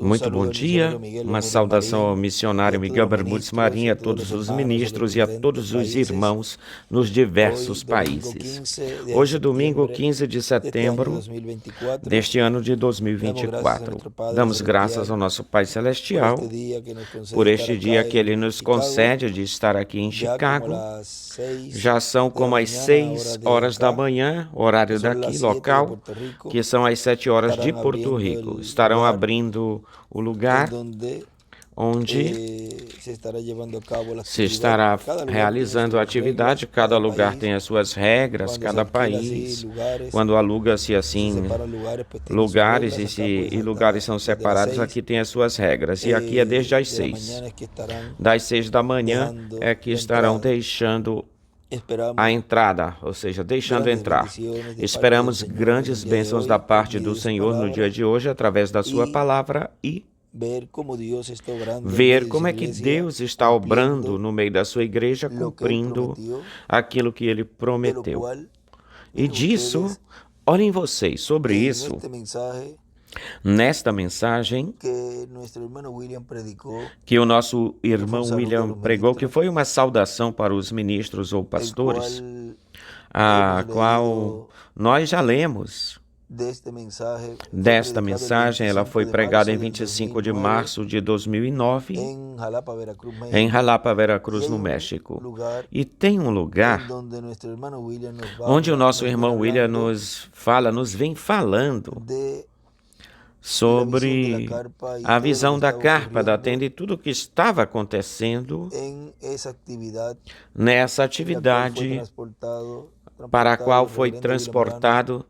Muito bom dia, uma saudação ao missionário Miguel Bermudes Marinho, a todos os ministros e a todos os irmãos nos diversos países. Hoje, domingo 15 de setembro deste ano de 2024, damos graças ao nosso Pai Celestial por este dia que Ele nos concede de estar aqui em Chicago. Já são como as 6 horas da manhã, horário daqui, local, que são as 7 horas de Porto Rico. Estarão abrindo o lugar onde se estará realizando a atividade. Cada lugar tem as suas regras, cada país, quando aluga-se assim lugares e lugares são separados, aqui tem as suas regras. E aqui é desde as 6. Das 6 da manhã é que estarão deixando a entrada, ou seja, deixando entrar. Esperamos grandes bênçãos da parte do Senhor no dia de hoje, através da sua palavra, e ver como é que Deus está obrando no meio da sua igreja, cumprindo aquilo que Ele prometeu. E disso, olhem vocês, sobre isso, nesta mensagem que o nosso irmão William pregou, que foi uma saudação para os ministros ou pastores, a qual nós já lemos. Desta mensagem, ela foi pregada em 25 de março de 2009, em Jalapa, Veracruz, no México. E tem um lugar onde o nosso irmão William nos vem falando sobre a visão da carpa, da tenda e tudo o que estava acontecendo nessa atividade para a qual foi transportado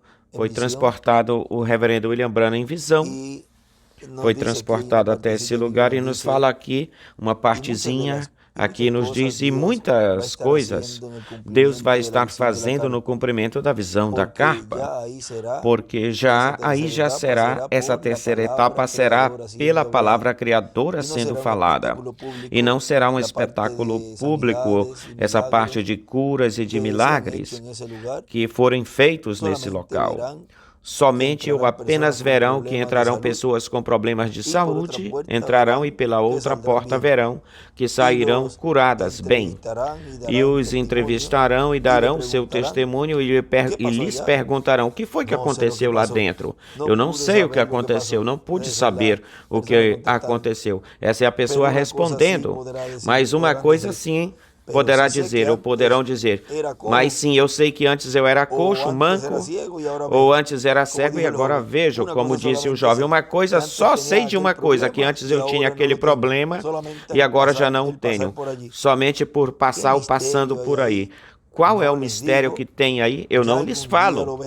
o reverendo William Branham em visão. Foi transportado até esse lugar e nos fala aqui uma partezinha. Aqui nos diz, e muitas coisas Deus vai estar fazendo no cumprimento da visão da carpa, porque aí já será, essa terceira etapa será pela palavra criadora sendo falada, e não será um espetáculo público, essa parte de curas e de milagres que forem feitos nesse local. Somente ou apenas verão que entrarão pessoas com problemas de saúde, entrarão e pela outra porta verão que sairão curadas bem. E os entrevistarão e darão seu testemunho e lhes perguntarão: o que foi que aconteceu lá dentro? Eu não sei o que aconteceu, não pude saber o que aconteceu. Essa é a pessoa respondendo. Mas uma coisa sim poderão dizer, mas sim, eu sei que antes eu era coxo, manco, ou antes era cego e agora vejo, como disse o jovem. Uma coisa, só sei de uma coisa, que antes eu tinha aquele problema e agora já não o tenho, somente por passando por aí. Qual é o mistério que tem aí? Eu não lhes falo.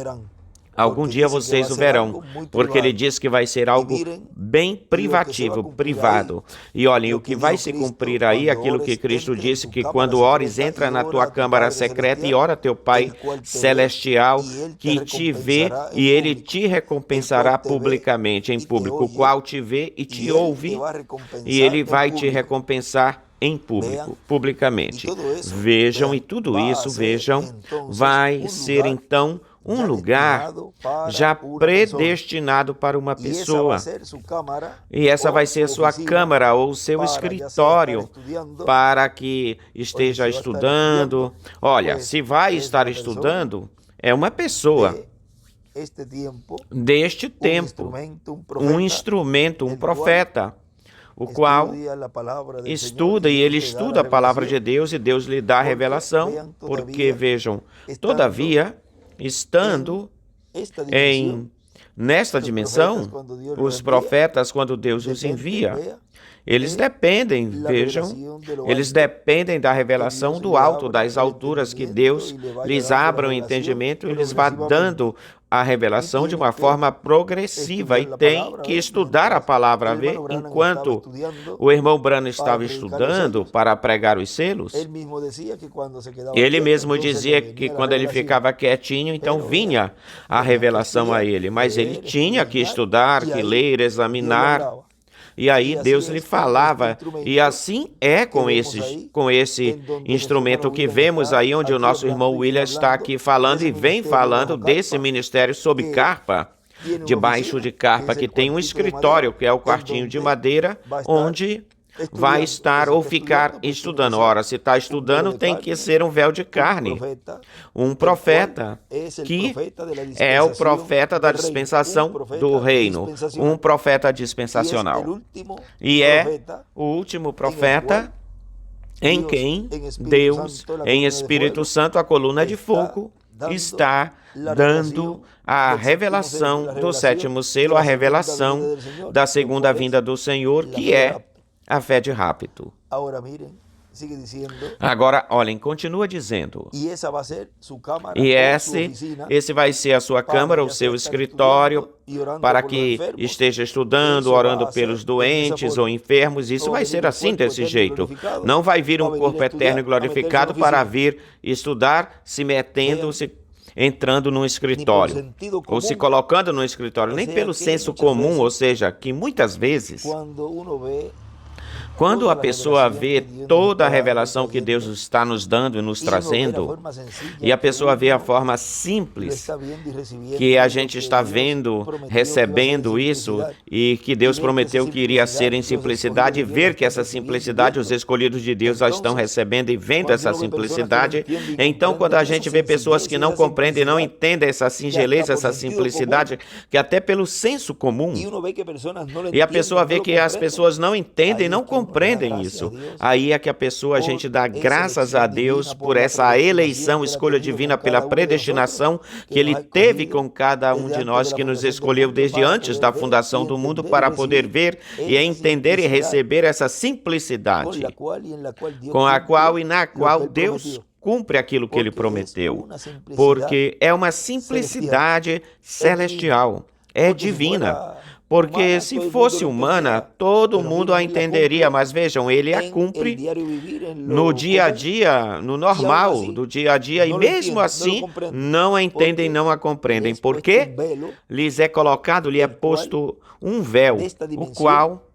Algum dia vocês o verão, porque ele diz que vai ser algo bem privado. E olhem, o que vai se cumprir aí, aquilo que Cristo disse, que quando ores, entra na tua câmara secreta e ora teu Pai Celestial, que te vê e ele te recompensará publicamente, em público, o qual te vê e te ouve, e ele vai te recompensar em público, publicamente. Vejam, e tudo isso, vai ser então um lugar já predestinado para uma pessoa. E essa vai ser sua câmara ou seu escritório para que esteja estudando. Olha, se vai estar estudando, é uma pessoa deste tempo, um instrumento, um profeta, o qual estuda, e ele estuda a palavra de Deus, e Deus lhe dá a revelação, porque, vejam, todavia, estando nesta dimensão, os profetas, quando Deus os envia, eles dependem da revelação do alto, das alturas, que Deus lhes abra o entendimento e lhes vá dando a revelação de uma forma progressiva, e tem que estudar a palavra. Enquanto o irmão Branham estava estudando para pregar os selos, ele mesmo dizia que quando ele ficava quietinho, então vinha a revelação a ele, mas ele tinha que estudar, que ler, examinar. E aí Deus lhe falava, e assim é com esse instrumento que vemos aí, onde o nosso irmão William está aqui falando e vem falando desse ministério sob carpa, debaixo de carpa, que tem um escritório, que é o quartinho de madeira, onde vai estar ou ficar estudando. Ora, se está estudando, tem que ser um véu de carne. Um profeta, que é o profeta da dispensação do reino. Um profeta dispensacional. E é o último profeta em quem Deus, em Espírito Santo, a coluna de fogo, está dando a revelação do sétimo selo, a revelação da segunda vinda do Senhor, que é a fé de rapto. Agora, olhem, continua dizendo. E esse vai ser a sua câmara, o seu escritório, para que esteja estudando, orando pelos doentes ou enfermos. Isso vai ser assim, desse jeito. Não vai vir um corpo eterno e glorificado para vir estudar, se metendo, entrando no escritório, ou se colocando no escritório, nem pelo senso comum, ou seja, que muitas vezes, quando a pessoa vê toda a revelação que Deus está nos dando e nos trazendo, e a pessoa vê a forma simples que a gente está vendo, recebendo isso, e que Deus prometeu que iria ser em simplicidade, e ver que essa simplicidade, os escolhidos de Deus já estão recebendo e vendo essa simplicidade, então quando a gente vê pessoas que não compreendem, não entendem essa singeleza, essa simplicidade, que até pelo senso comum, e a pessoa vê que as pessoas não entendem, não compreendem isso. Aí é que a gente dá graças a Deus por essa eleição, escolha divina, pela predestinação que Ele teve com cada um de nós, que nos escolheu desde antes da fundação do mundo, para poder ver e entender e receber essa simplicidade com a qual e na qual Deus cumpre aquilo que Ele prometeu, porque é uma simplicidade celestial, é divina. Porque se fosse humana, todo mundo a entenderia, mas vejam, Ele a cumpre no dia a dia, no normal do dia a dia, e mesmo assim não a entendem, não a compreendem. Porque lhes é colocado, lhe é posto um véu, o qual,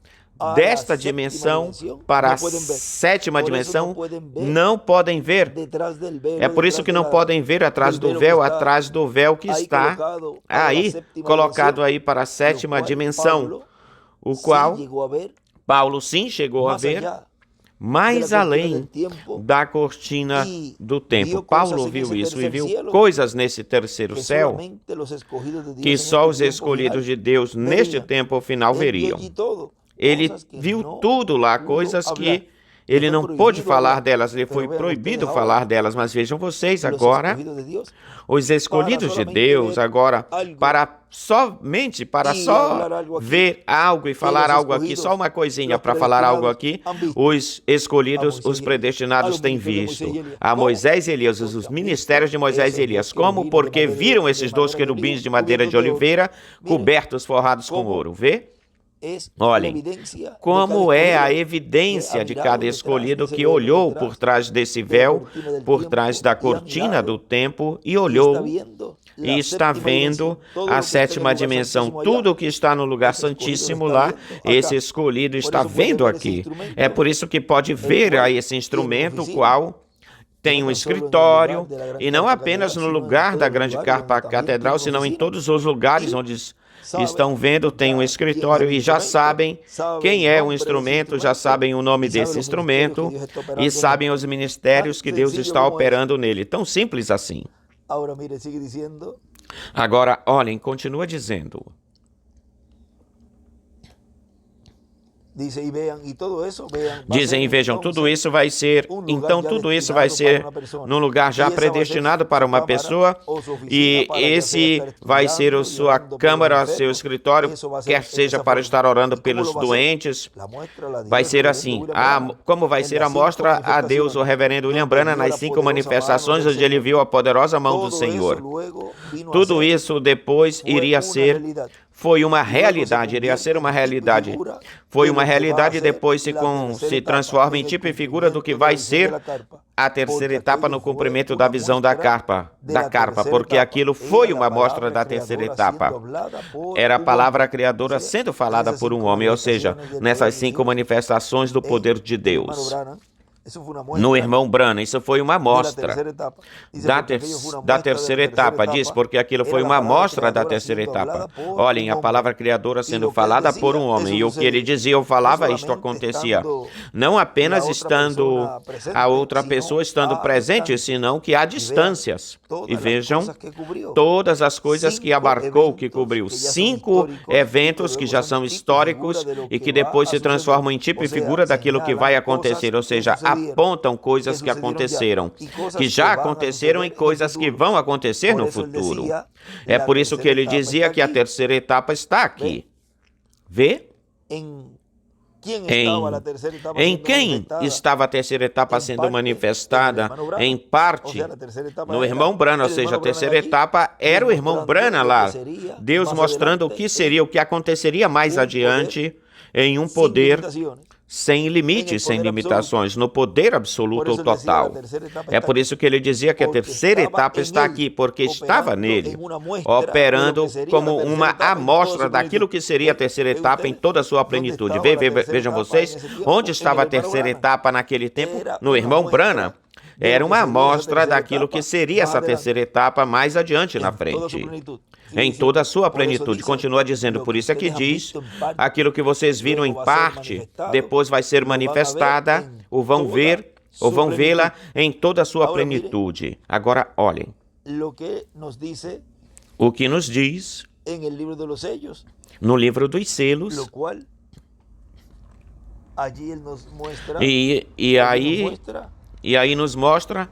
desta dimensão para a sétima dimensão, não podem ver. É por isso que não podem ver atrás do véu que está aí, colocado aí para a sétima dimensão, o qual Paulo sim chegou a ver, mais além da cortina do tempo. Paulo viu isso e viu coisas nesse terceiro céu que só os escolhidos de Deus neste tempo final veriam. Ele viu tudo lá, coisas que ele não pôde falar delas, lhe foi proibido falar delas. Mas vejam vocês agora, os escolhidos de Deus, agora, para só ver algo e falar algo aqui, só uma coisinha para falar algo aqui, os escolhidos, os predestinados têm visto a Moisés e Elias, os ministérios de Moisés e Elias. Como? Porque viram esses dois querubins de madeira de oliveira, cobertos, forrados com ouro. Vê? Olhem, como é a evidência de cada escolhido que olhou por trás desse véu, por trás da cortina do tempo, e olhou e está vendo a sétima dimensão. Tudo o que está no lugar santíssimo lá, esse escolhido está vendo aqui. É por isso que pode ver a esse instrumento, o qual tem um escritório, e não apenas no lugar da grande carpa catedral, senão em todos os lugares onde estão vendo, tem um escritório, e já sabem quem é o instrumento, já sabem o nome desse instrumento, e sabem os ministérios que Deus está operando nele. Tão simples assim. Agora, olhem, continua dizendo. Dizem e vejam, tudo isso vai ser, então tudo isso vai ser num lugar já predestinado para uma pessoa, e esse vai ser a sua câmara, seu escritório, quer seja para estar orando pelos doentes. Vai ser assim, como vai ser a mostra a Deus, o reverendo William Branham, nas 5 manifestações onde ele viu a poderosa mão do Senhor. Tudo isso depois iria ser, foi uma realidade, iria ser uma realidade. Foi uma realidade e depois se transforma em tipo e figura do que vai ser a terceira etapa no cumprimento da visão da carpa, porque aquilo foi uma amostra da terceira etapa. Era a palavra criadora sendo falada por um homem, ou seja, nessas 5 manifestações do poder de Deus. no irmão Branham. Isso foi uma amostra da terceira etapa. Diz, porque aquilo foi uma amostra da terceira etapa. Olhem, a palavra criadora sendo falada por um homem. E o que ele dizia ou falava, isto acontecia. Não apenas estando a outra pessoa estando presente, senão que há distâncias. E vejam todas as coisas que abarcou, que cobriu. 5 eventos que já são históricos e que depois se transformam em tipo e figura daquilo que vai acontecer, ou seja, apontam coisas que aconteceram, que já aconteceram e coisas que vão acontecer no futuro. É por isso que ele dizia que a terceira etapa está aqui. Vê? Em quem estava a terceira etapa sendo manifestada? Em parte, no irmão Branham, ou seja, a terceira etapa era o irmão Branham lá. Deus mostrando o que seria, o que aconteceria mais adiante em um poder sem limites, sem limitações, no poder absoluto ou total. É por isso que ele dizia que a terceira etapa está aqui, porque estava nele, operando como uma amostra daquilo que seria a terceira etapa em toda a sua plenitude. Vejam vocês, onde estava a terceira etapa naquele tempo? No irmão Branham. Era uma amostra daquilo que seria essa terceira etapa mais adiante na frente. Em toda a sua plenitude. Continua dizendo, por isso é que diz, aquilo que vocês viram em parte, depois vai ser manifestada, ou vão ver, ou vão vê-la em toda a sua plenitude. Agora, olhem, o que nos diz no livro dos selos, e aí nos mostra,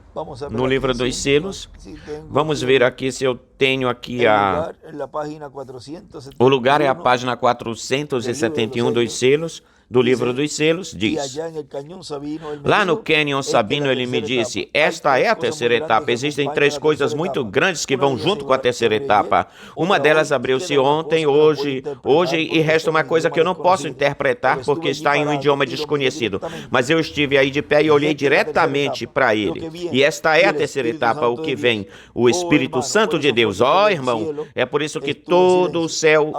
no livro dos selos, vamos ver aqui se eu tenho aqui o lugar é a página 471 dos selos, do livro dos selos, diz. Lá no Canyon Sabino ele me disse, esta é a terceira etapa, existem 3 coisas muito grandes que vão junto com a terceira etapa. Uma delas abriu-se ontem, hoje, e resta uma coisa que eu não posso interpretar porque está em um idioma desconhecido. Mas eu estive aí de pé e olhei diretamente para ele. E esta é a terceira etapa, o que vem, o Espírito Santo de Deus. Ó, irmão, é por isso que todo o céu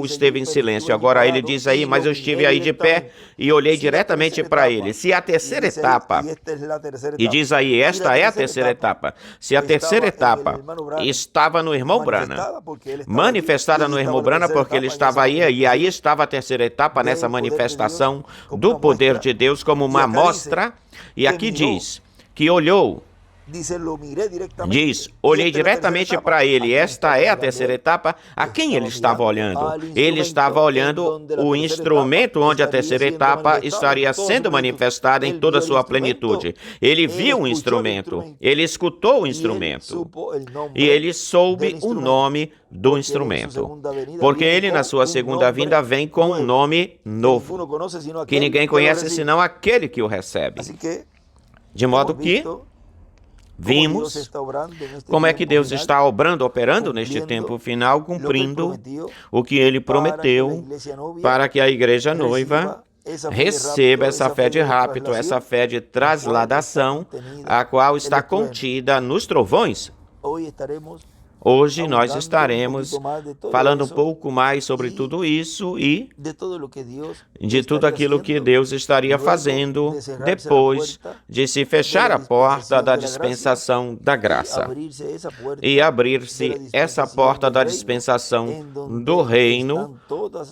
esteve em silêncio. Agora ele diz aí, mas eu estive aí de pé e olhei diretamente para ele. Se a terceira etapa, e diz aí, esta é a terceira etapa, se a terceira etapa estava no irmão Branham, manifestada no irmão Branham, porque ele estava aí, e aí estava a terceira etapa nessa manifestação do poder de Deus como uma amostra, e aqui diz que olhou, diz, olhei diretamente para ele. Esta é a terceira etapa. A quem ele estava olhando? Ele estava olhando o instrumento onde a terceira etapa estaria sendo manifestada em toda a sua plenitude. Ele viu o instrumento, ele escutou o instrumento e ele soube o nome do instrumento. Porque ele, na sua segunda vinda, vem com um nome novo, que ninguém conhece senão aquele que o recebe. De modo que vimos como é que Deus está operando neste tempo final, cumprindo o que Ele prometeu para que a igreja noiva receba essa fé de rapto, essa fé de trasladação, a qual está contida nos trovões. Hoje nós estaremos falando um pouco mais sobre tudo isso e de tudo aquilo que Deus estaria fazendo depois de se fechar a porta da dispensação da graça e abrir-se essa porta da dispensação do reino,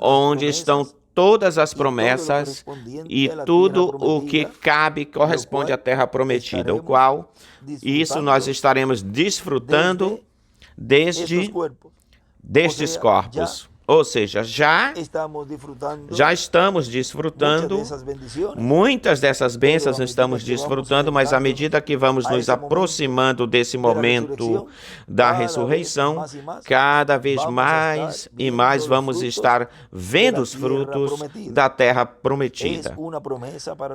onde estão todas as promessas e tudo o que cabe corresponde à terra prometida, o qual isso nós estaremos desfrutando destes corpos. Ou seja, já estamos desfrutando muitas dessas bênçãos, estamos desfrutando, mas à medida que vamos nos aproximando desse momento da ressurreição, cada vez mais e mais vamos estar vendo os frutos da terra prometida.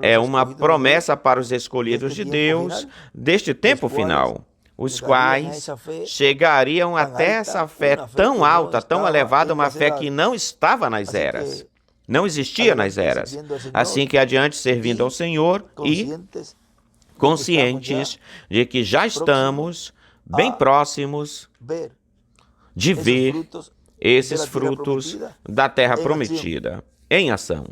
É uma promessa para os escolhidos de Deus deste tempo final, os quais chegariam até essa fé tão alta, tão elevada, uma fé que não estava nas eras, não existia nas eras. Assim que adiante, servindo ao Senhor e conscientes de que já estamos bem próximos de ver esses frutos da terra prometida em ação.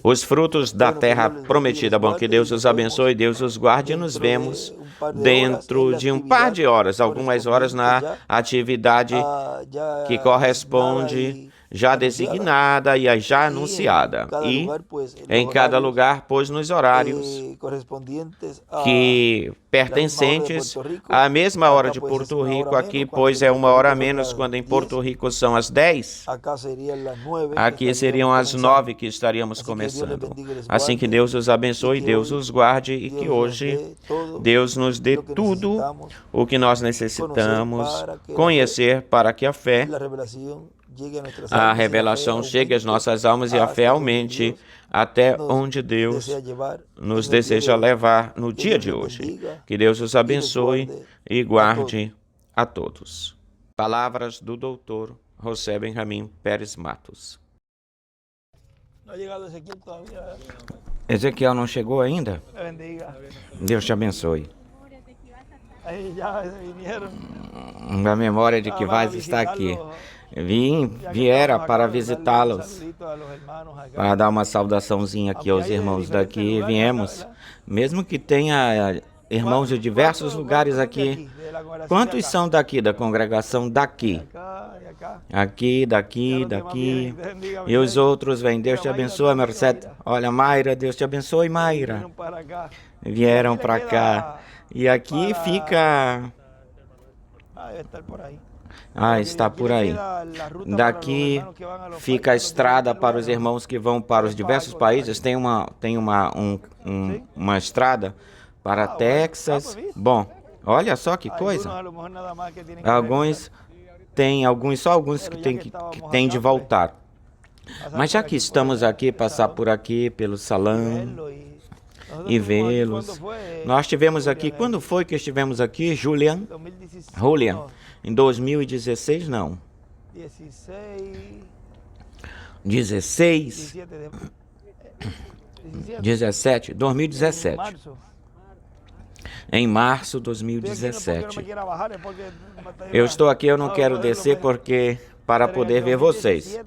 os frutos da terra prometida. Bom, que Deus os abençoe, Deus os guarde e nos vemos dentro de um par de horas, algumas horas na atividade que corresponde já designada e já anunciada, e em cada lugar, pois nos horários que pertencentes à mesma hora de Porto Rico, aqui, pois é uma hora a menos, quando em Porto Rico são as 10, aqui seriam as 9 que estaríamos começando. Assim que Deus os abençoe, Deus os guarde e que hoje Deus nos dê tudo o que nós necessitamos conhecer para que a revelação chegue às nossas almas e a fé aumente até onde Deus nos deseja levar no dia de hoje. Que Deus os abençoe e guarde a todos. Palavras do Dr. José Benjamim Pérez Matos. Ezequiel não chegou ainda? Deus te abençoe. A memória de que vais estar aqui. Viera para visitá-los, para dar uma saudaçãozinha aqui aos irmãos daqui. Viemos, mesmo que tenha irmãos de diversos lugares aqui. Quantos são daqui, da congregação daqui? Aqui, daqui. E os outros vêm. Deus te abençoe, Mercedes. Olha, Mayra, Deus te abençoe, Mayra. Vieram para cá. E aqui fica... está por aí. Daqui fica a estrada para os irmãos que vão para os diversos países. Tem uma estrada para Texas. Bom, olha só que coisa. Só alguns que têm de voltar. Mas já que estamos aqui, passar por aqui, pelo salão e vê-los. Nós estivemos aqui, quando foi que estivemos aqui, Julian? Em 2016, não. 2017. Em março de 2017. Eu estou aqui, eu não quero descer para poder ver vocês.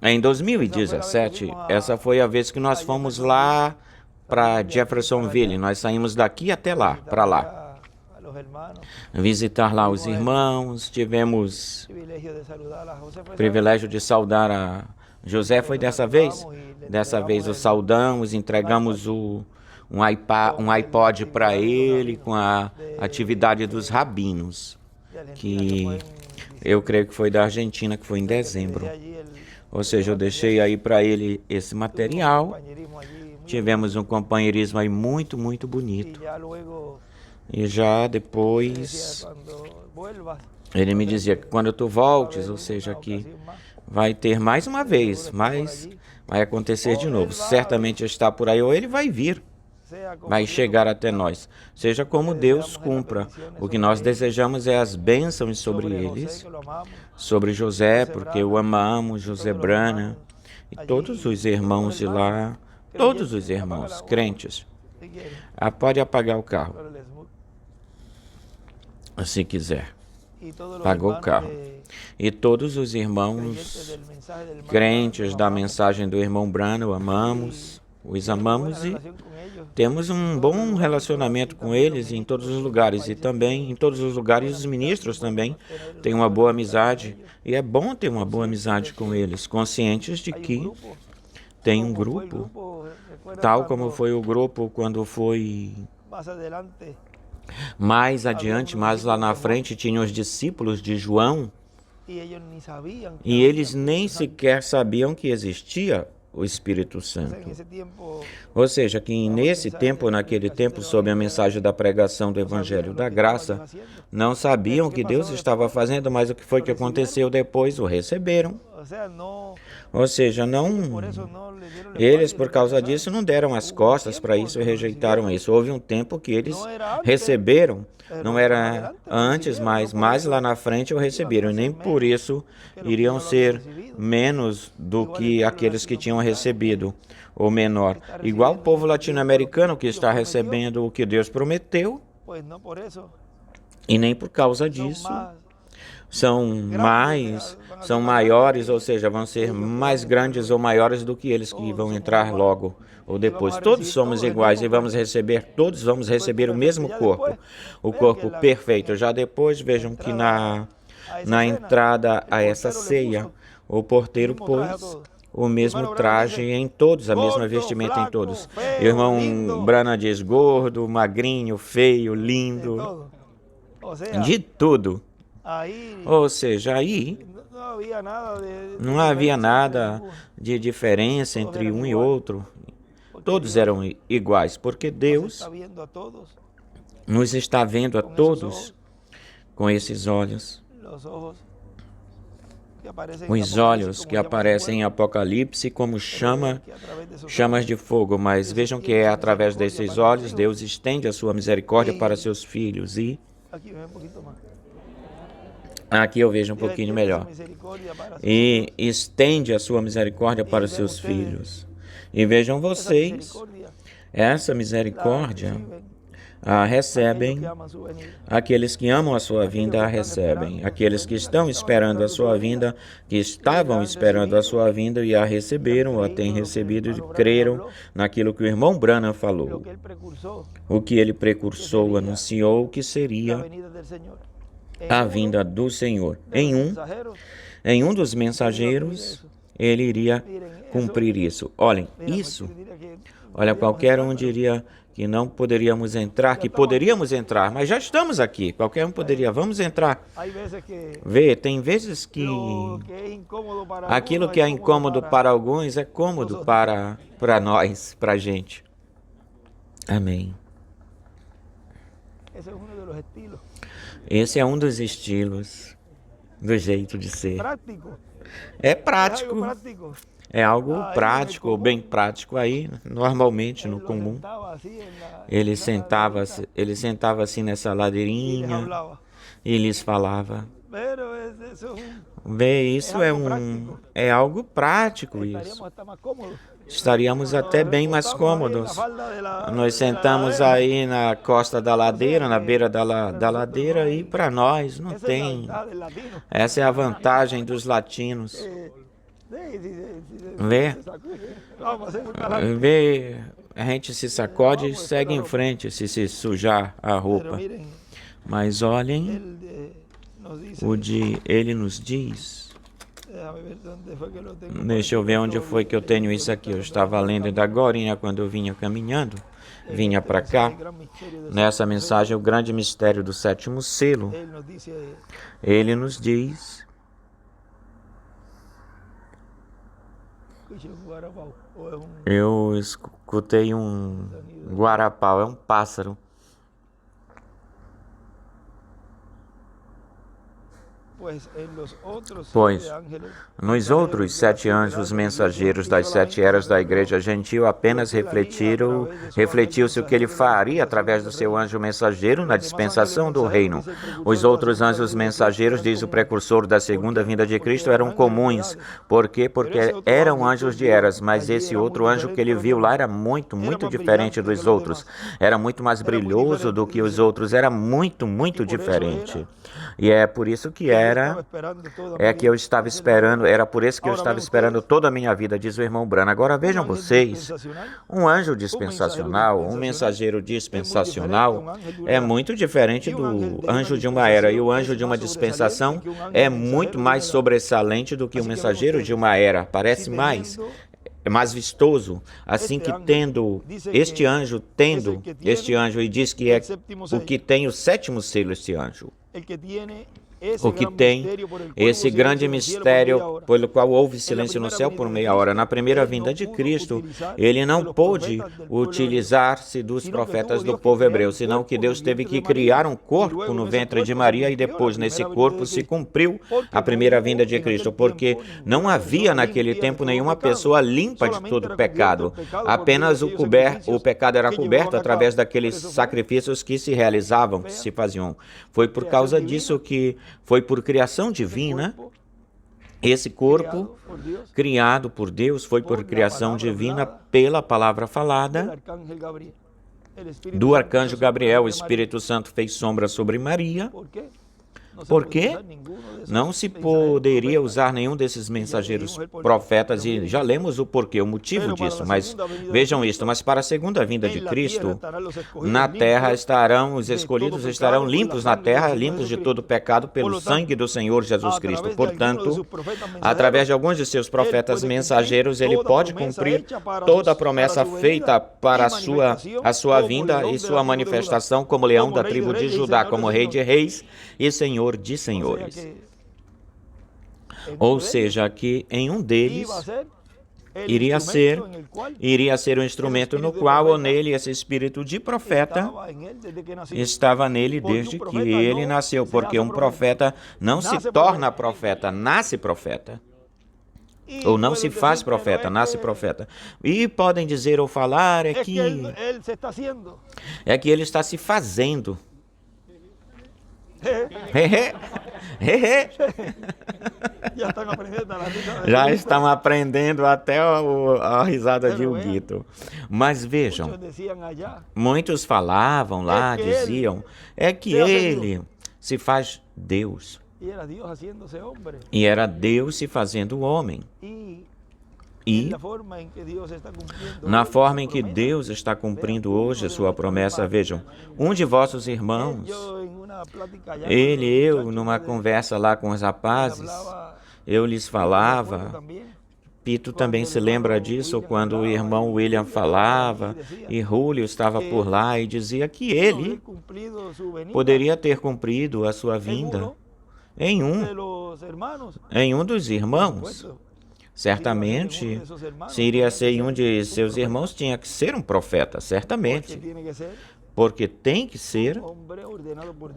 Em 2017, essa foi a vez que nós fomos lá para Jeffersonville. Nós saímos daqui até lá, para lá. Visitar lá os irmãos, tivemos o privilégio de saudar a José, foi dessa vez? Dessa vez o saudamos, entregamos um iPod para ele com a atividade dos rabinos, que eu creio que foi da Argentina, que foi em dezembro. Ou seja, eu deixei aí para ele esse material, tivemos um companheirismo aí muito, muito bonito. E já depois, ele me dizia que quando tu voltes, ou seja, que vai ter mais uma vez, mas vai acontecer de novo. Certamente está por aí, ou ele vai vir, vai chegar até nós. Seja como Deus cumpra. O que nós desejamos é as bênçãos sobre eles, sobre José, porque o amamos, José Brana, e todos os irmãos de lá, todos os irmãos crentes. Pode apagar o carro. Se quiser. Pagou o carro. E todos os irmãos crentes da mensagem do irmão Brana, os amamos e temos um bom relacionamento com eles em todos os lugares. E também, em todos os lugares, os ministros também têm uma boa amizade. E é bom ter uma boa amizade com eles, conscientes de que tem um grupo, tal como foi o grupo quando foi... Mais adiante, mais lá na frente, tinham os discípulos de João e eles nem sequer sabiam que existia o Espírito Santo. Ou seja, que nesse tempo, naquele tempo, sob a mensagem da pregação do Evangelho da Graça, não sabiam o que Deus estava fazendo, mas o que foi que aconteceu depois, o receberam. Ou seja, eles, por causa disso, não deram as costas para isso e rejeitaram isso. Houve um tempo que eles receberam, não era antes, mas mais lá na frente o receberam. E nem por isso iriam ser menos do que aqueles que tinham recebido, ou menor. Igual o povo latino-americano que está recebendo o que Deus prometeu, e nem por causa disso são maiores, ou seja, vão ser mais grandes ou maiores do que eles que vão entrar logo ou depois. Todos somos iguais e todos vamos receber o mesmo corpo, o corpo perfeito. Já depois, vejam que na entrada a essa ceia, o porteiro pôs o mesmo traje em todos, a mesma vestimenta em todos. E o irmão Branham diz gordo, magrinho, feio, lindo, de tudo. Ou seja, aí não havia nada de diferença entre um e outro. Todos eram iguais, porque Deus nos está vendo a todos com esses olhos. Os olhos que aparecem em Apocalipse como chamas de fogo, mas vejam que é através desses olhos Deus estende a sua misericórdia para seus filhos. E aqui eu vejo um pouquinho melhor. E estende a sua misericórdia para os seus filhos. E vejam vocês, essa misericórdia a recebem, aqueles que amam a sua vinda a recebem, aqueles que estão esperando a sua vinda, que estavam esperando a sua vinda e a receberam, ou a têm recebido e creram naquilo que o irmão Branham falou. O que ele precursou, anunciou que seria a vinda do Senhor. Em um dos mensageiros, ele iria cumprir isso. Olhem, qualquer um diria que não poderíamos entrar, que poderíamos entrar, mas já estamos aqui. Qualquer um poderia, vamos entrar. Tem vezes que aquilo que é incômodo para alguns é cômodo para nós, para a gente. Amém. Esse é um dos estilos do jeito de ser. É prático. É algo prático, ou bem prático aí, normalmente, no comum. Ele sentava assim nessa ladeirinha e lhes falava. Isso é algo prático, isso. Estaríamos até bem mais cômodos. Nós sentamos aí na costa da ladeira, na beira da ladeira, e para nós não tem. Essa é a vantagem dos latinos. A gente se sacode e segue em frente se sujar a roupa. Mas olhem, ele nos diz. Deixa eu ver onde foi que eu tenho isso aqui. Eu estava lendo ainda agorinha quando eu vinha caminhando. Vinha para cá. Nessa mensagem, o grande mistério do sétimo selo. Ele nos diz. Eu escutei um guarapau, é um pássaro. Pois, nos outros 7 anjos mensageiros das 7 eras da igreja gentil apenas refletiu-se o que ele faria através do seu anjo mensageiro na dispensação do reino. Os outros anjos mensageiros, diz o precursor da segunda vinda de Cristo, eram comuns. Por quê? Porque eram anjos de eras, mas esse outro anjo que ele viu lá era muito, muito diferente dos outros. Era muito mais brilhoso do que os outros, era muito, muito diferente. E é por isso que que eu estava esperando, era por isso que eu estava esperando toda a minha vida, diz o irmão Branham. Agora vejam vocês, um anjo dispensacional, um mensageiro dispensacional é muito diferente do anjo de uma era, e o anjo de uma dispensação é muito mais sobressalente do que o mensageiro de uma era, parece mais vistoso, assim que tendo este anjo, e diz que é o que tem o sétimo selo, este anjo. O que tem esse grande mistério pelo qual houve silêncio no céu por meia hora. Na primeira vinda de Cristo, ele não pôde utilizar-se dos profetas do povo hebreu, senão que Deus teve que criar um corpo no ventre de Maria e depois nesse corpo se cumpriu a primeira vinda de Cristo, porque não havia naquele tempo nenhuma pessoa limpa de todo pecado. Apenas o pecado era coberto através daqueles sacrifícios que se realizavam, que se faziam. Foi por causa disso que foi por criação divina, esse corpo criado por Deus foi por criação divina pela palavra falada do arcanjo Gabriel. O Espírito Santo fez sombra sobre Maria. Por quê? Não se poderia usar nenhum desses mensageiros profetas, e já lemos o porquê, o motivo disso, mas vejam isto, mas para a segunda vinda de Cristo, na terra estarão, os escolhidos estarão limpos na terra, limpos de todo pecado pelo sangue do Senhor Jesus Cristo. Portanto, através de alguns de seus profetas mensageiros, ele pode cumprir toda a promessa feita para a sua vinda e sua manifestação como leão da tribo de Judá, como rei de reis e senhor de senhores. Ou seja, que em um deles iria ser o instrumento no qual ou nele esse espírito de profeta estava nele desde que ele nasceu, porque um profeta não se torna profeta, nasce profeta. Ou não se faz profeta, nasce profeta. E podem dizer ou falar é que ele está se fazendo. Já estão aprendendo até a risada de Huguito. Mas vejam, muitos falavam lá, diziam, é que ele se faz Deus. E era Deus se fazendo homem. E na forma em que Deus está cumprindo hoje a sua promessa, vejam, um de vossos irmãos, eu, numa conversa lá com os rapazes, eu lhes falava, Pito também se lembra disso, quando o irmão William falava, e Julio estava por lá e dizia que ele poderia ter cumprido a sua vinda em um dos irmãos. Certamente, se iria ser em um de seus irmãos, tinha que ser um profeta, certamente. Porque tem que ser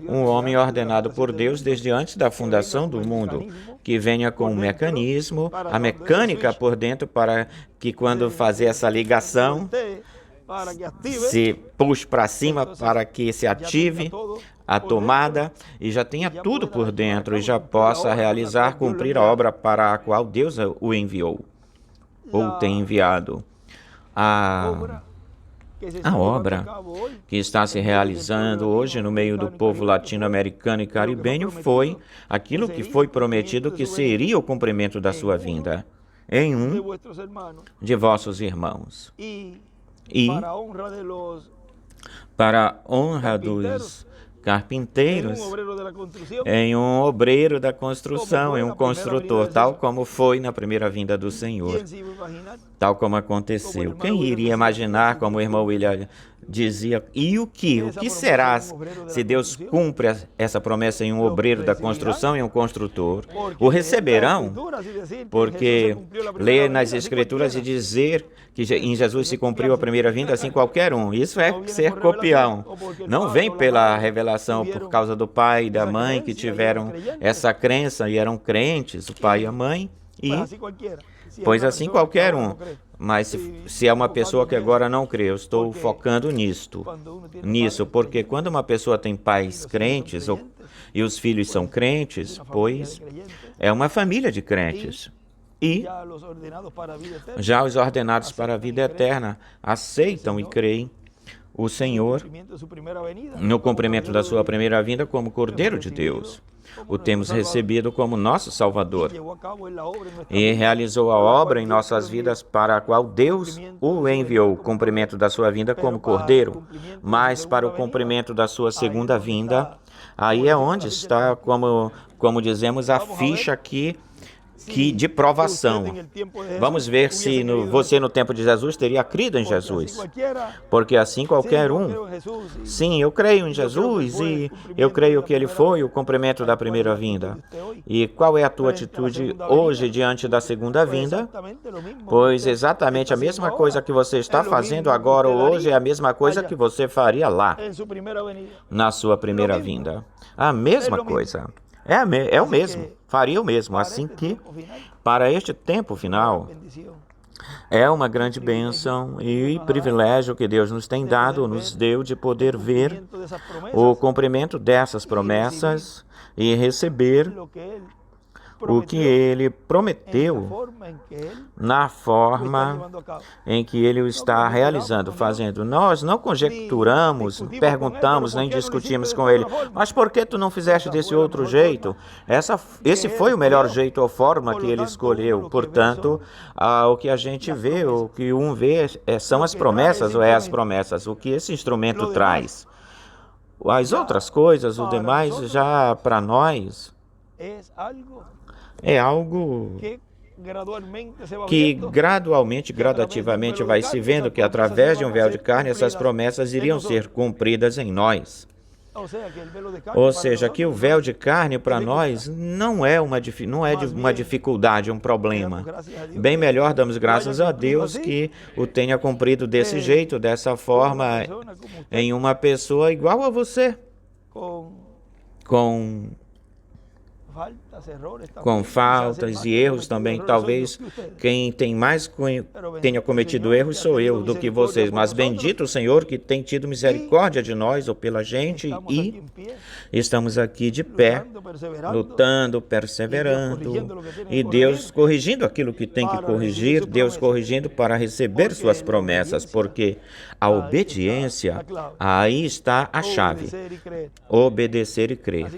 um homem ordenado por Deus desde antes da fundação do mundo, que venha com um mecanismo, a mecânica por dentro, para que quando fazer essa ligação, se puxe para cima para que se ative a tomada e já tenha tudo por dentro e já possa realizar, cumprir a obra para a qual Deus o enviou ou tem enviado. A obra que está se realizando hoje no meio do povo latino-americano e caribenho foi aquilo que foi prometido que seria o cumprimento da sua vinda em um de vossos irmãos. E para a honra dos carpinteiros, em um obreiro da construção, em um construtor, tal como foi na primeira vinda do Senhor, tal como aconteceu. Quem iria imaginar, como o irmão William dizia, o que será se Deus cumpre essa promessa em um obreiro da construção e um construtor? O receberão, porque ler nas Escrituras e dizer que em Jesus se cumpriu a primeira vinda, assim qualquer um. Isso é ser copião. Não vem pela revelação por causa do pai e da mãe que tiveram essa crença e eram crentes, o pai e a mãe, pois assim qualquer um. Mas se é uma pessoa que agora não crê, eu estou focando nisso, porque quando uma pessoa tem pais crentes e os filhos são crentes, pois é uma família de crentes. E já os ordenados para a vida eterna aceitam e creem o Senhor no cumprimento da sua primeira vinda como Cordeiro de Deus. O temos recebido como nosso Salvador e realizou a obra em nossas vidas para a qual Deus o enviou, o cumprimento da sua vinda como Cordeiro, mas para o cumprimento da sua segunda vinda, aí é onde está, como dizemos, a ficha aqui de provação. Vamos ver se você no tempo de Jesus teria crido em Jesus. Porque assim qualquer um, sim, eu creio em Jesus e eu creio que ele foi o cumprimento da primeira vinda. E qual é a tua atitude hoje diante da segunda vinda? Pois exatamente a mesma coisa que você está fazendo agora ou hoje é a mesma coisa que você faria lá, na sua primeira vinda. A mesma coisa. É o mesmo, faria o mesmo, assim que, para este tempo final, é uma grande bênção e privilégio que Deus nos tem dado, nos deu de poder ver o cumprimento dessas promessas e receber o que ele prometeu na forma em que ele o está realizando, fazendo. Nós não conjecturamos, perguntamos, nem discutimos com ele, mas por que tu não fizeste desse outro jeito? Esse foi o melhor jeito ou forma que ele escolheu. Portanto, o que a gente vê, o que um vê, são as promessas ou as promessas, o que esse instrumento traz. As outras coisas, o demais, já para nós, é algo que gradualmente, gradativamente vai se vendo que através de um véu de carne essas promessas iriam ser cumpridas em nós. Ou seja, que o véu de carne para nós não é uma dificuldade, um problema. Bem melhor damos graças a Deus que o tenha cumprido desse jeito, dessa forma, em uma pessoa igual a você, com faltas e erros também. Talvez quem tenha cometido erros sou eu do que vocês, mas bendito o Senhor que tem tido misericórdia de nós ou pela gente, e estamos aqui de pé, lutando, perseverando, e Deus corrigindo aquilo que tem que corrigir, Deus corrigindo para receber suas promessas, porque a obediência, aí está a chave, obedecer e crer.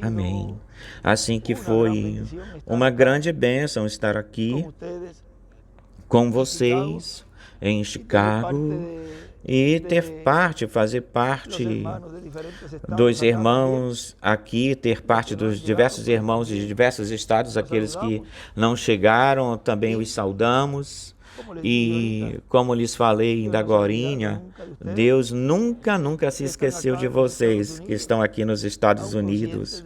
Amém. Assim que foi uma grande bênção estar aqui com vocês em Chicago e fazer parte dos irmãos aqui, ter parte dos diversos irmãos de diversos estados, aqueles que não chegaram, também os saudamos. E como lhes falei da Gorinha, Deus nunca se esqueceu de vocês que estão aqui nos Estados Unidos.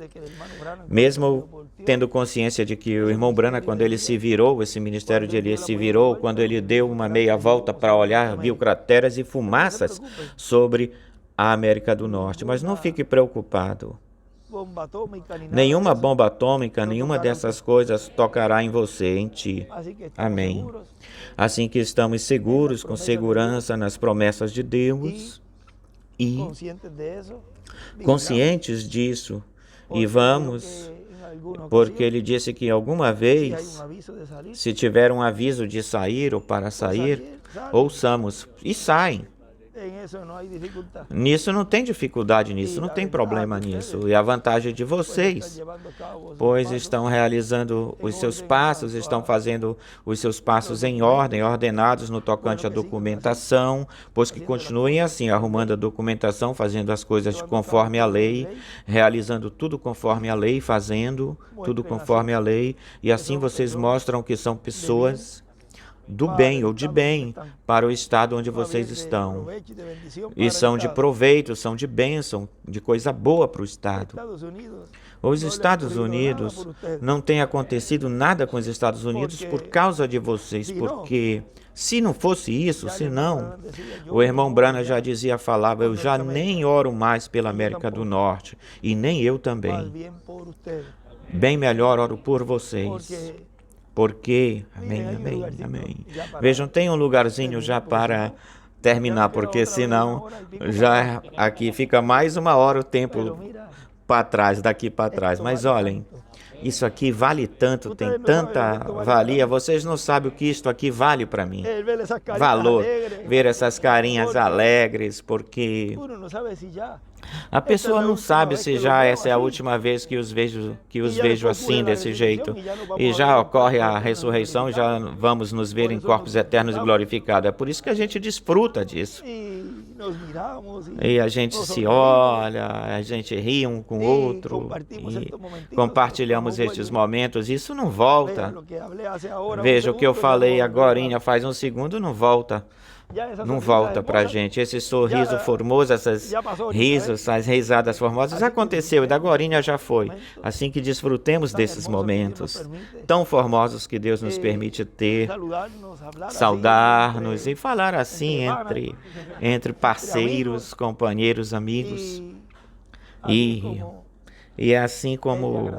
Mesmo tendo consciência de que o irmão Branham, quando ele se virou, esse ministério de Elias se virou, quando ele deu uma meia volta para olhar, viu crateras e fumaças sobre a América do Norte. Mas não fique preocupado. Nenhuma bomba atômica, nenhuma dessas coisas tocará em você, em ti. Amém. Assim que estamos seguros, com segurança nas promessas de Deus e conscientes disso, e vamos, porque ele disse que alguma vez, se tiver um aviso de sair ou para sair, ouçamos e saem. Nisso não tem dificuldade, nisso não tem problema nisso. E a vantagem de vocês, pois estão realizando os seus passos, estão fazendo os seus passos em ordem, ordenados no tocante à documentação, pois que continuem assim, arrumando a documentação, fazendo as coisas conforme a lei, realizando tudo conforme a lei, fazendo tudo conforme a lei, e assim vocês mostram que são pessoas do bem ou de bem para o estado onde vocês estão. E são de proveito, são de bênção, de coisa boa para o estado. Os Estados Unidos, não tem acontecido nada com os Estados Unidos por causa de vocês, porque se não fosse isso, senão, o irmão Branham já falava, eu já nem oro mais pela América do Norte, e nem eu também. Bem melhor oro por vocês. Porque, amém. Vejam, tem um lugarzinho já para terminar, porque senão já aqui fica mais uma hora o tempo para trás, daqui para trás. Mas olhem, isso aqui vale tanto, tem tanta valia, vocês não sabem o que isto aqui vale para mim. Valor, ver essas carinhas alegres, porque a pessoa não sabe se já essa é a última vez que os vejo assim, desse jeito. E já ocorre a ressurreição, já vamos nos ver em corpos eternos e glorificados. É por isso que a gente desfruta disso. E a gente se olha, a gente ri um com o outro, e compartilhamos estes momentos. Isso não volta. Veja o que eu falei agora, faz um segundo, não volta. Não volta pra gente. Esse sorriso formoso, esses risos, essas risadas formosas, aconteceu e da agorinha já foi. Assim que desfrutemos desses momentos tão formosos que Deus nos permite ter, saudar-nos e falar assim entre parceiros, companheiros, amigos. E é assim como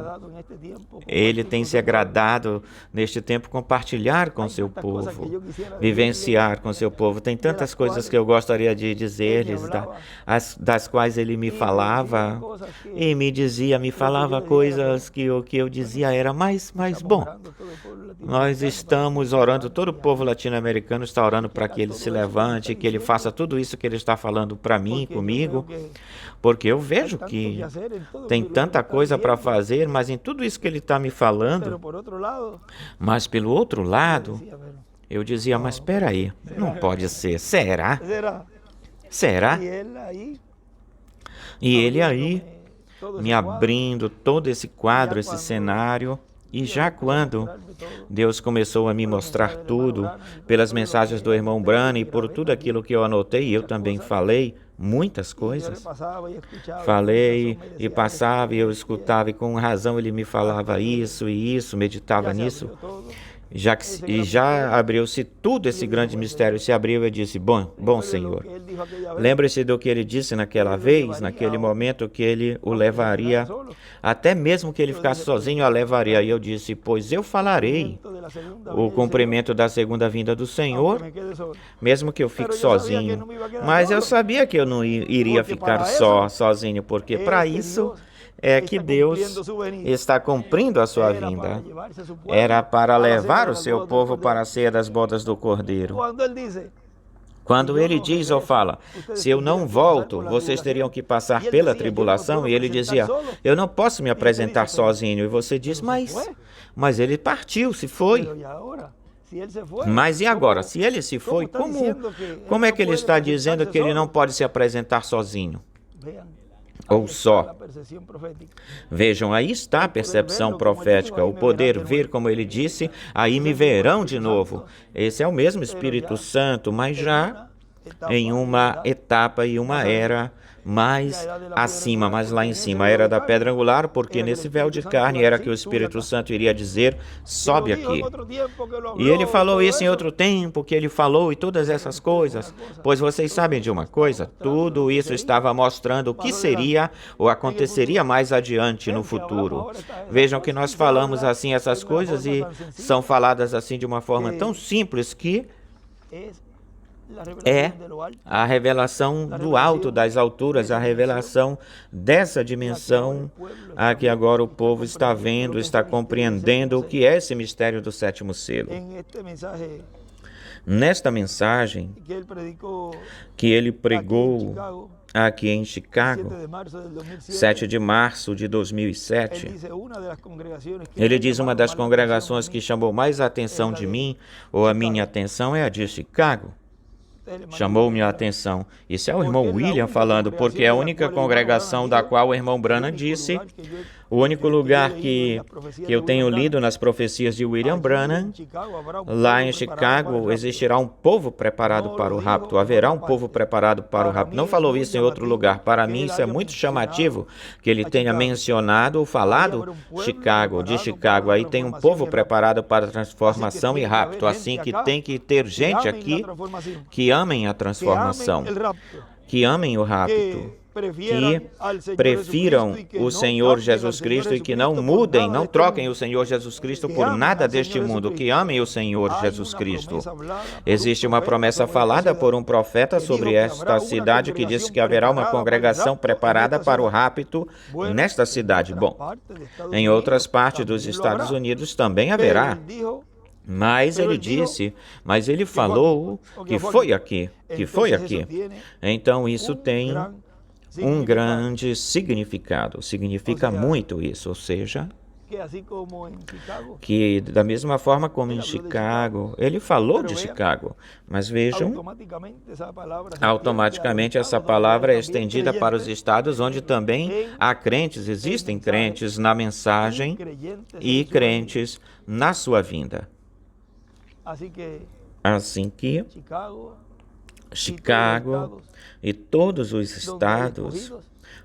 Ele tem se agradado neste tempo compartilhar com seu povo, vivenciar com seu povo. Tem tantas coisas que eu gostaria de dizer-lhes, das quais Ele me falava e me falava coisas que o que eu dizia era mais bom. Nós estamos orando, todo o povo latino-americano está orando para que Ele se levante, que Ele faça tudo isso que Ele está falando para mim, comigo, porque eu vejo que tem tanta coisa para fazer, mas em tudo isso que Ele está me falando, mas pelo outro lado, eu dizia, mas espera aí, não pode ser, será? Será? E Ele aí, me abrindo todo esse quadro, esse cenário, e já quando Deus começou a me mostrar tudo, pelas mensagens do irmão Branham e por tudo aquilo que eu anotei, eu também falei muitas coisas. Falei e passava e eu escutava e com razão ele me falava isso e isso, meditava nisso. Já abriu-se tudo, esse grande mistério se abriu. Eu disse, bom Senhor, lembre-se do que Ele disse naquela vez, naquele momento, que Ele o levaria, até mesmo que Ele ficasse sozinho, a levaria. E eu disse, pois eu falarei o cumprimento da segunda vinda do Senhor, mesmo que eu fique sozinho. Mas eu sabia que eu não iria ficar sozinho, porque para isso é que Deus está cumprindo a sua vinda. Era para levar o seu povo para a ceia das bodas do Cordeiro. Quando ele diz ou fala, se eu não volto, vocês teriam que passar pela tribulação, e ele dizia, eu não posso me apresentar sozinho. E você diz, mas ele partiu, se foi. Mas e agora? Se ele se foi, como é que ele está dizendo que ele não pode se apresentar sozinho? Ou só. Vejam, aí está a percepção profética, o poder ver, como ele disse, aí me verão de novo. Esse é o mesmo Espírito Santo, mas já em uma etapa e uma era mais acima, mais lá em cima. A era da pedra angular, porque nesse véu de carne era que o Espírito Santo iria dizer, sobe aqui. E ele falou isso em outro tempo, que ele falou e todas essas coisas. Pois vocês sabem de uma coisa? Tudo isso estava mostrando o que seria ou aconteceria mais adiante no futuro. Vejam que nós falamos assim essas coisas e são faladas assim de uma forma tão simples que é a revelação do alto das alturas, a revelação dessa dimensão a que agora o povo está vendo, está compreendendo o que é esse mistério do sétimo selo. Nesta mensagem que ele pregou aqui em Chicago, 7 de março de 2007, ele diz, uma das congregações que chamou mais a atenção de mim, ou a minha atenção, é a de Chicago. Chamou minha atenção. Isso é o irmão William falando, porque é a única congregação da qual o irmão Branham disse, o único lugar que eu tenho lido nas profecias de William Branham, lá em Chicago existirá um povo preparado para o rapto, haverá um povo preparado para o rapto. Não falou isso em outro lugar. Para mim isso é muito chamativo, que ele tenha mencionado ou falado de Chicago. Aí tem um povo preparado para transformação e rapto, assim que tem que ter gente aqui que amem a transformação, que amem o rapto, que prefiram o Senhor Jesus Cristo e que não mudem, não troquem o Senhor Jesus Cristo por nada deste mundo, que amem o Senhor Jesus Cristo. Existe uma promessa falada por um profeta sobre esta cidade que disse que haverá uma congregação preparada para o rapto nesta cidade. Bom, em outras partes dos Estados Unidos também haverá. Mas ele disse, mas ele falou que foi aqui. Então isso tem um grande significado, significa muito isso, ou seja, que da mesma forma como em Chicago, ele falou de Chicago, mas vejam, automaticamente essa palavra é estendida para os estados onde também há crentes, existem crentes na mensagem e crentes na sua vinda. Assim que Chicago e todos os estados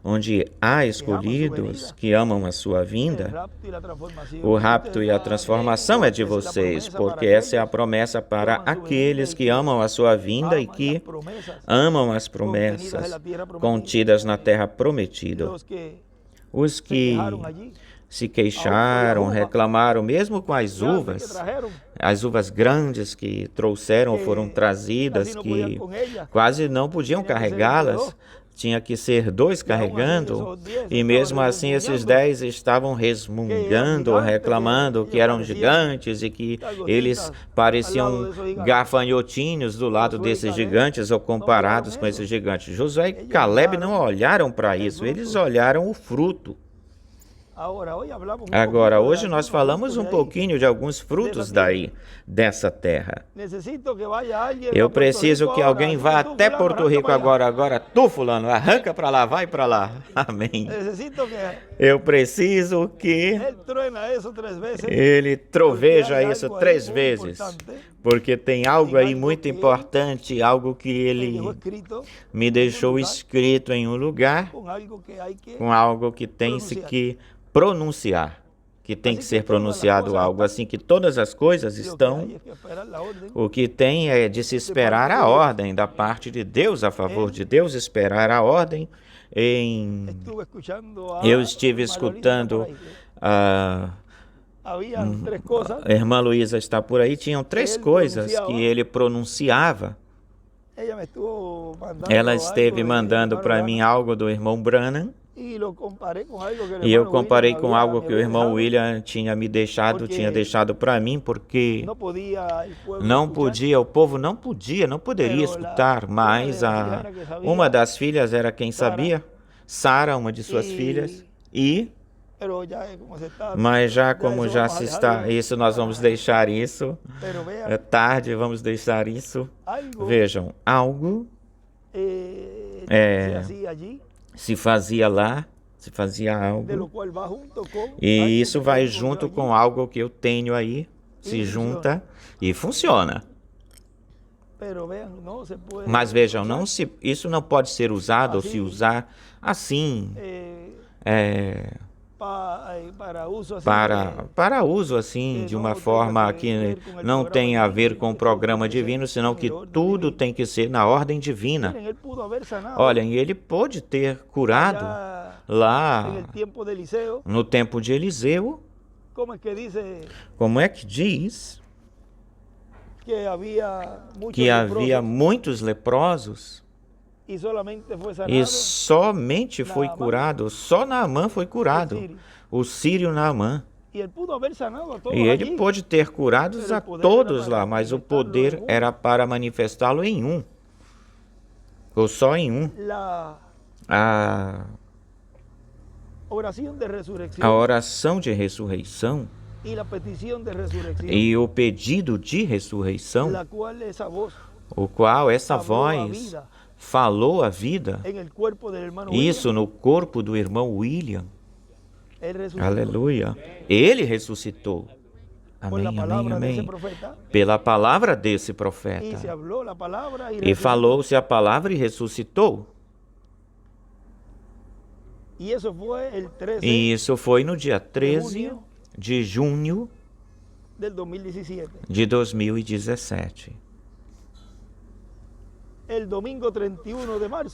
onde há escolhidos que amam a sua vinda, o rapto e a transformação é de vocês, porque essa é a promessa para aqueles que amam a sua vinda e que amam as promessas contidas na terra prometida. Os que se queixaram, reclamaram, mesmo com as uvas grandes que trouxeram, foram trazidas, que quase não podiam carregá-las, tinha que ser 2 carregando, e mesmo assim esses 10 estavam resmungando, reclamando que eram gigantes e que eles pareciam gafanhotinhos do lado desses gigantes ou comparados com esses gigantes. Josué e Caleb não olharam para isso, eles olharam o fruto. Agora, hoje nós falamos um pouquinho de alguns frutos dessa terra. Eu preciso que alguém vá até Porto Rico agora. Tu, fulano, arranca para lá, vai para lá. Amém. Eu preciso que ele troveja isso 3 vezes. Porque tem algo aí muito importante, algo que ele me deixou escrito em um lugar, com algo que tem-se que pronunciar, que tem que ser pronunciado algo, assim que todas as coisas estão, o que tem é de se esperar a ordem da parte de Deus, a favor de Deus, esperar a ordem. Eu estive escutando, a irmã Luísa está por aí, tinham 3 coisas que ele pronunciava. Ela esteve mandando para mim algo do irmão Branham, e eu comparei com algo que o irmão William tinha deixado para mim, porque o povo não poderia escutar, mas uma das filhas era quem sabia, Sara, uma de suas filhas, mas como já se está, isso nós vamos deixar isso, é tarde, vamos deixar isso. Vejam, algo se fazia lá, se fazia algo, e isso vai junto com algo que eu tenho aí, se junta e funciona. Mas vejam, isso não pode ser usado ou se usar assim, para uso assim, de uma forma que não tem a ver com o programa divino, senão que tudo tem que ser na ordem divina. Olhem, ele pôde ter curado lá no tempo de Eliseu. Como é que diz que havia muitos leprosos e somente foi curado, só Naamã foi curado, o sírio Naamã. E ele pôde ter curado a todos lá, mas o poder era para manifestá-lo em um, ou só em um. A oração de ressurreição e o pedido de ressurreição, o qual essa voz falou a vida, isso no corpo do irmão William. Aleluia. Ele ressuscitou. Amém, amém, amém. Pela palavra desse profeta. E falou-se a palavra e ressuscitou. E isso foi no dia 13 de junho de 2017.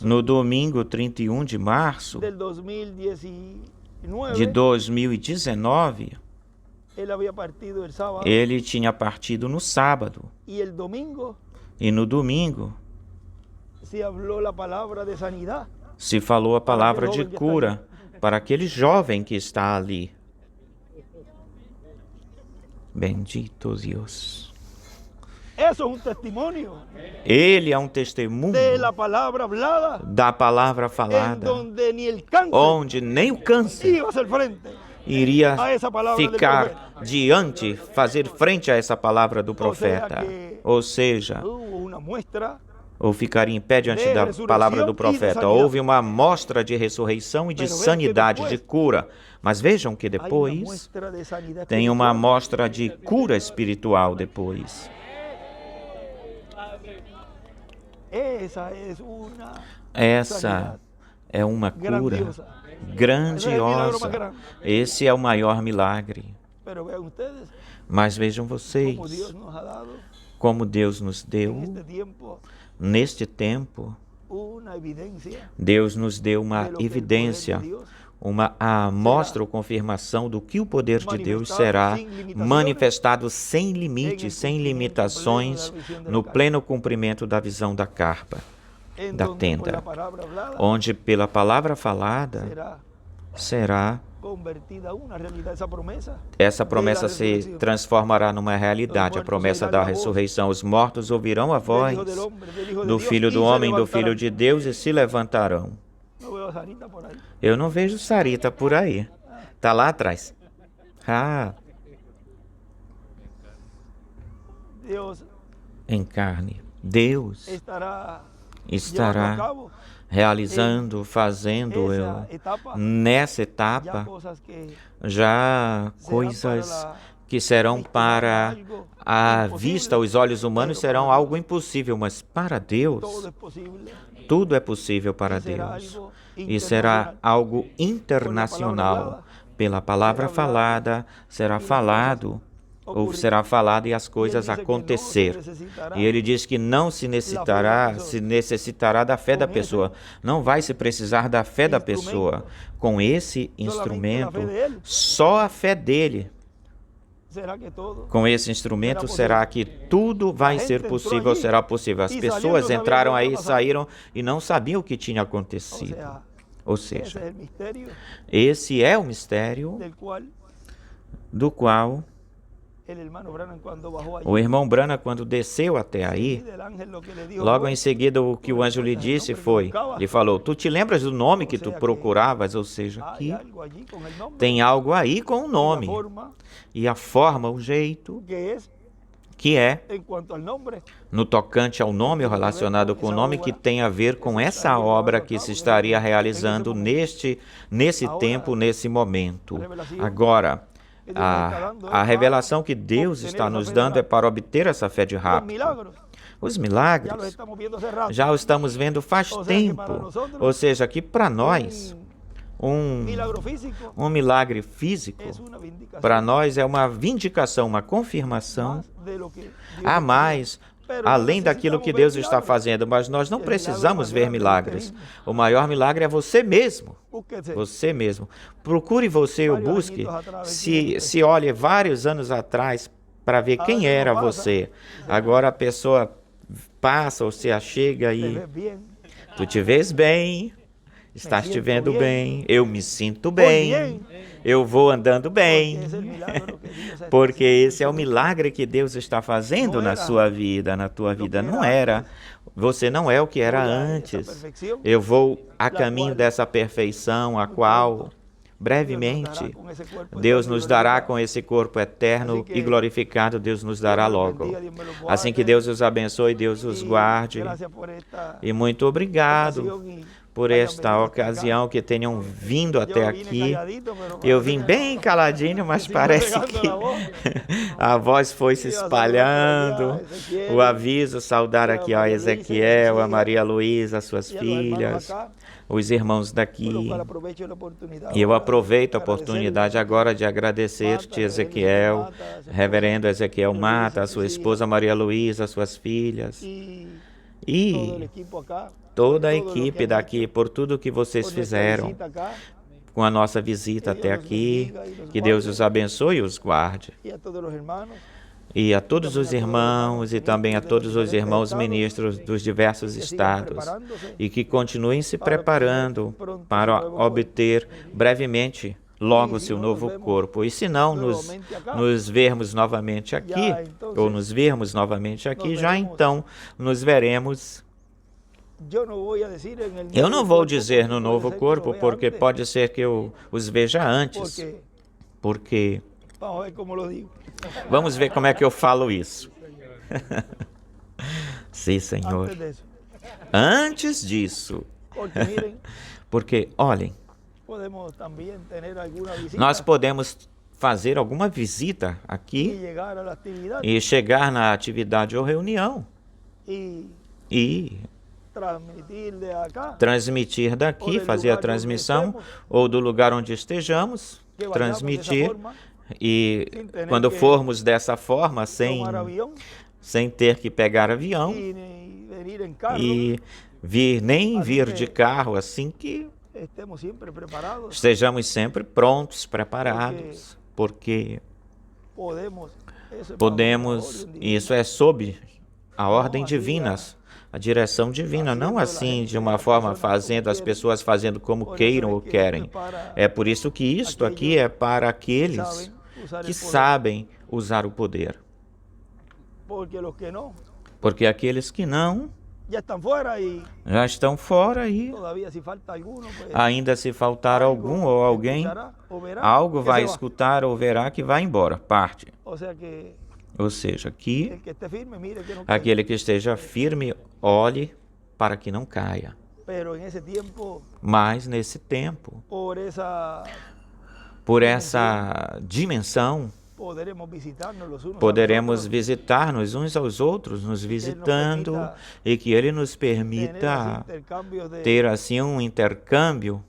No domingo 31 de março de 2019, ele tinha partido no sábado. E no domingo se falou a palavra de cura para aquele jovem que está ali. Bendito Deus. Ele é um testemunho da palavra falada, onde nem o câncer iria ficar diante, fazer frente a essa palavra do profeta. Ou seja, ou ficaria em pé diante da palavra do profeta. Houve uma amostra de ressurreição e de sanidade, de cura. Mas vejam que depois tem uma amostra de cura espiritual depois. Essa é uma cura grandiosa. Esse é o maior milagre. Mas vejam vocês, como Deus nos deu, neste tempo, Deus nos deu uma evidência, uma amostra ou confirmação do que o poder de Deus será manifestado sem limites, sem limitações, no pleno cumprimento da visão da carpa, da tenda, onde pela palavra falada será essa promessa se transformará numa realidade, a promessa da ressurreição. Os mortos ouvirão a voz do Filho do Homem, do Filho de Deus, e se levantarão. Eu não vejo Sarita por aí. Está lá atrás. Em carne. Deus estará realizando, fazendo nessa etapa já coisas que serão para a vista, os olhos humanos serão algo impossível, mas para Deus tudo é possível para Deus, e será algo internacional. Pela palavra falada será falado, ou será falado e as coisas acontecer. E ele diz que não se necessitará da fé da pessoa. Não vai se precisar da fé da pessoa. Com esse instrumento, só a fé dele. Com esse instrumento, será que tudo vai ser possível, será possível? As pessoas entraram aí, saíram e não sabiam o que tinha acontecido. Ou seja, esse é o mistério do qual o irmão Branham, quando desceu até aí, logo em seguida o que o anjo lhe disse foi, ele falou, tu te lembras do nome que tu procuravas? Ou seja, aqui tem algo aí com o nome, e a forma, o jeito, que é, no tocante ao nome, relacionado com o nome, que tem a ver com essa obra que se estaria realizando nesse tempo, nesse momento. Agora, a revelação que Deus está nos dando é para obter essa fé de rapto. Os milagres já o estamos vendo faz tempo. Ou seja, que para nós, um milagre físico, para nós é uma vindicação, uma confirmação a mais, além daquilo que Deus está fazendo, mas nós não precisamos ver milagres. O maior milagre é você mesmo. Você mesmo. Procure você ou busque, se olhe vários anos atrás para ver quem era você. Agora a pessoa passa ou se achega e tu te vês bem, estás te vendo bem, eu me sinto bem, eu vou andando bem, porque esse é o milagre que Deus está fazendo na sua vida, na tua vida. Não era, você não é o que era antes. Eu vou a caminho dessa perfeição, a qual, brevemente, Deus nos dará com esse corpo eterno e glorificado, Deus nos dará logo. Assim que Deus os abençoe, Deus os guarde. E muito obrigado por esta ocasião, que tenham vindo até aqui. Eu vim bem caladinho, mas parece que a voz foi se espalhando. O aviso, saudar aqui a Ezequiel, a Maria Luísa, as suas filhas, os irmãos daqui. E eu aproveito a oportunidade agora de agradecer-te, Ezequiel, reverendo Ezequiel Mata, a sua esposa Maria Luísa, as suas filhas. E toda a equipe daqui, por tudo que vocês fizeram com a nossa visita até aqui. Que Deus os abençoe e os guarde. E a todos os irmãos e também a todos os irmãos ministros dos diversos estados, e que continuem se preparando para obter brevemente logo seu novo corpo. E se não nos vermos novamente aqui, ou nos vermos novamente aqui, já então nos veremos. Eu não vou dizer no novo corpo, porque pode ser que eu os veja antes. Porque vamos ver como é que eu falo isso. Sim, Senhor. Antes disso. Porque, olhem, nós podemos fazer alguma visita aqui e chegar na atividade ou reunião e transmitir daqui, fazer a transmissão, ou do lugar onde estejamos, transmitir. E quando formos dessa forma, sem ter que pegar avião e nem vir de carro, assim que estejamos sempre prontos, preparados, porque podemos, isso é sob a ordem divina, a direção divina, não assim de uma forma fazendo as pessoas fazendo como queiram ou querem. É por isso que isto aqui é para aqueles que sabem usar o poder. Porque aqueles que não já estão fora e ainda se faltar algum ou alguém, algo vai escutar ou verá que vai embora, parte. Ou seja, que aquele que esteja firme, olhe para que não caia. Mas nesse tempo, por essa dimensão, poderemos visitar-nos uns aos outros, nos visitando, e que Ele nos permita ter assim um intercâmbio,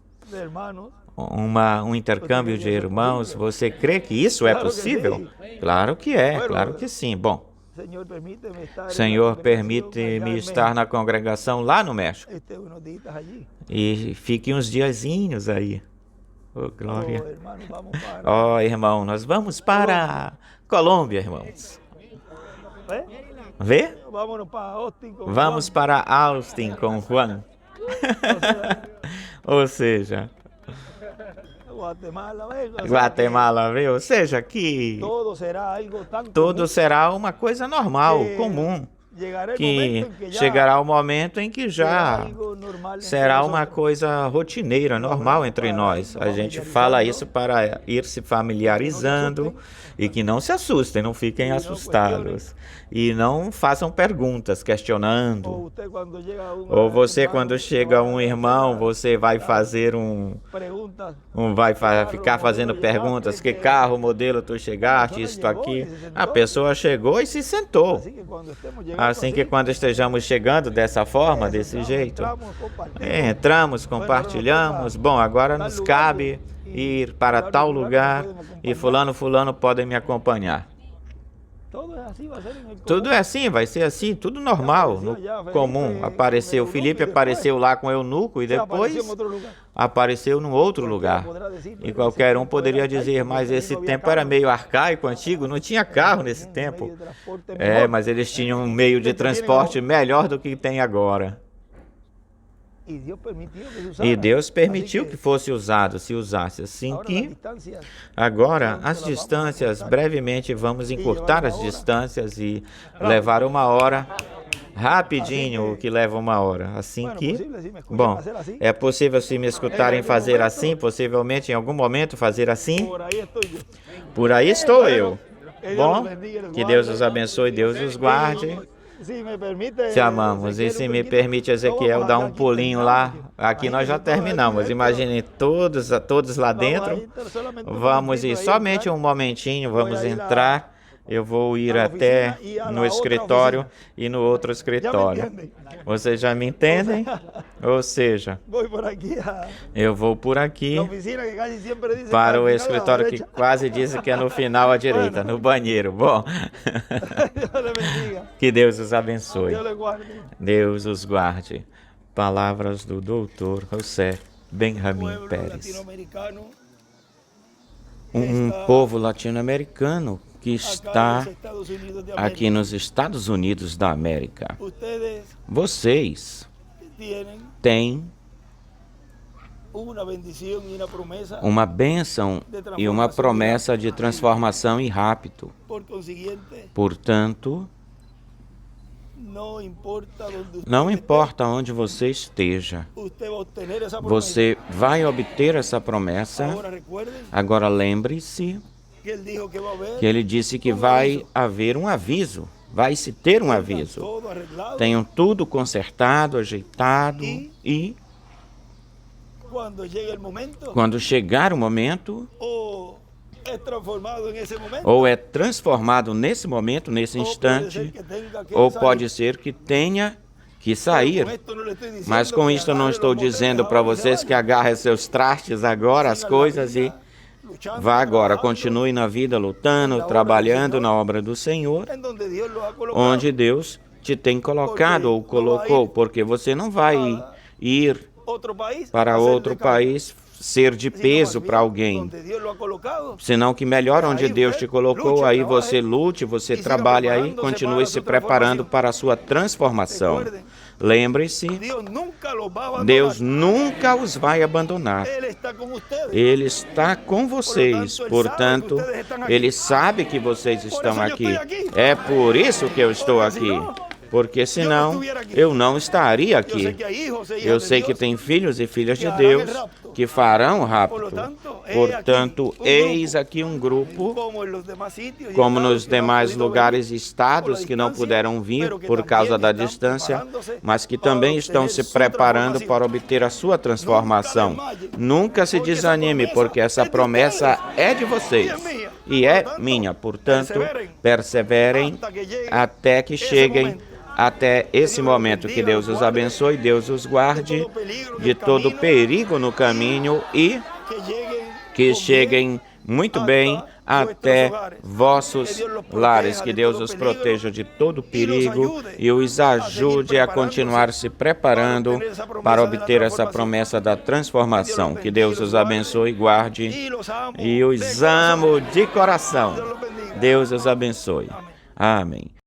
um intercâmbio de irmãos. Você crê que isso é possível? Claro que é, claro que sim. Bom, Senhor, permite-me estar na congregação lá no México. E fique uns diazinhos aí. Oh, glória. Oh, irmão, nós vamos para Colômbia, irmãos. Vê? Vamos para Austin com Juan. Ou seja, Guatemala, viu? Ou seja, que tudo será uma coisa normal, comum. Que chegará o momento em que já será uma coisa rotineira, normal entre nós. A gente fala isso para ir se familiarizando e que não se assustem, não fiquem assustados. E não façam perguntas, questionando. Ou você, quando chega um irmão, você vai fazer vai ficar fazendo perguntas. Que carro, modelo tu chegaste, isto aqui. A pessoa chegou e se sentou. Assim que quando estejamos chegando dessa forma, desse jeito, entramos, compartilhamos. Bom, agora nos cabe ir para tal lugar e fulano podem me acompanhar. Tudo é assim, vai ser assim, tudo normal, comum. Apareceu, Felipe apareceu lá com o eunuco e depois apareceu num outro lugar. E qualquer um poderia dizer, mas esse tempo era meio arcaico, antigo, não tinha carro nesse tempo. Mas eles tinham um meio de transporte melhor do que tem agora. E Deus permitiu que fosse usado, se usasse. Assim que, agora, as distâncias, brevemente vamos encurtar as distâncias e levar 1 hora, rapidinho, o que leva 1 hora. Assim que, bom, é possível se me escutarem fazer assim, possivelmente em algum momento fazer assim? Por aí estou eu. Bom, que Deus os abençoe, Deus os guarde. Se amamos, e se me permite, Ezequiel, dar um pulinho lá, aqui nós já terminamos, imaginem todos lá dentro, vamos ir somente um momentinho, vamos entrar, eu vou ir até no escritório e no outro escritório. Vocês já me entendem? Ou seja, eu vou por aqui para o escritório que quase disse que é no final à direita, no banheiro. Bom, que Deus os abençoe. Deus os guarde. Palavras do Dr. José Benjamin Pérez. Um povo latino-americano que está aqui nos Estados Unidos da América. Vocês têm uma bênção e uma promessa de transformação e rapto. Portanto, não importa onde você esteja, você vai obter essa promessa. Agora lembre-se que ele disse que vai haver um aviso, vai se ter um aviso. Tenham tudo consertado, ajeitado e quando chegar o momento, ou é transformado nesse momento, nesse instante, ou pode ser que tenha que sair. Mas com isto eu não estou dizendo para vocês que agarrem seus trastes agora, as coisas e vá agora, continue na vida lutando, trabalhando na obra do Senhor, onde Deus te tem colocado ou colocou, porque você não vai ir para outro país ser de peso para alguém, senão que melhor onde Deus te colocou, aí você lute, você trabalhe aí, continue se preparando para a sua transformação. Lembre-se, Deus nunca os vai abandonar. Ele está com vocês, portanto, Ele sabe que vocês estão aqui. É por isso que eu estou aqui. Porque senão eu não estaria aqui. Eu sei que tem filhos e filhas de Deus que farão rapto. Portanto, eis aqui um grupo, como nos demais lugares e estados que não puderam vir por causa da distância, mas que também estão se preparando para obter a sua transformação. Nunca se desanime, porque essa promessa é de vocês e é minha. Portanto, perseverem até que cheguem até esse momento. Que Deus os abençoe, Deus os guarde de todo perigo no caminho e que cheguem muito bem até vossos lares. Que Deus os proteja de todo perigo e os ajude a continuar se preparando para obter essa promessa da transformação. Que Deus os abençoe, guarde e os amo de coração. Deus os abençoe. Amém.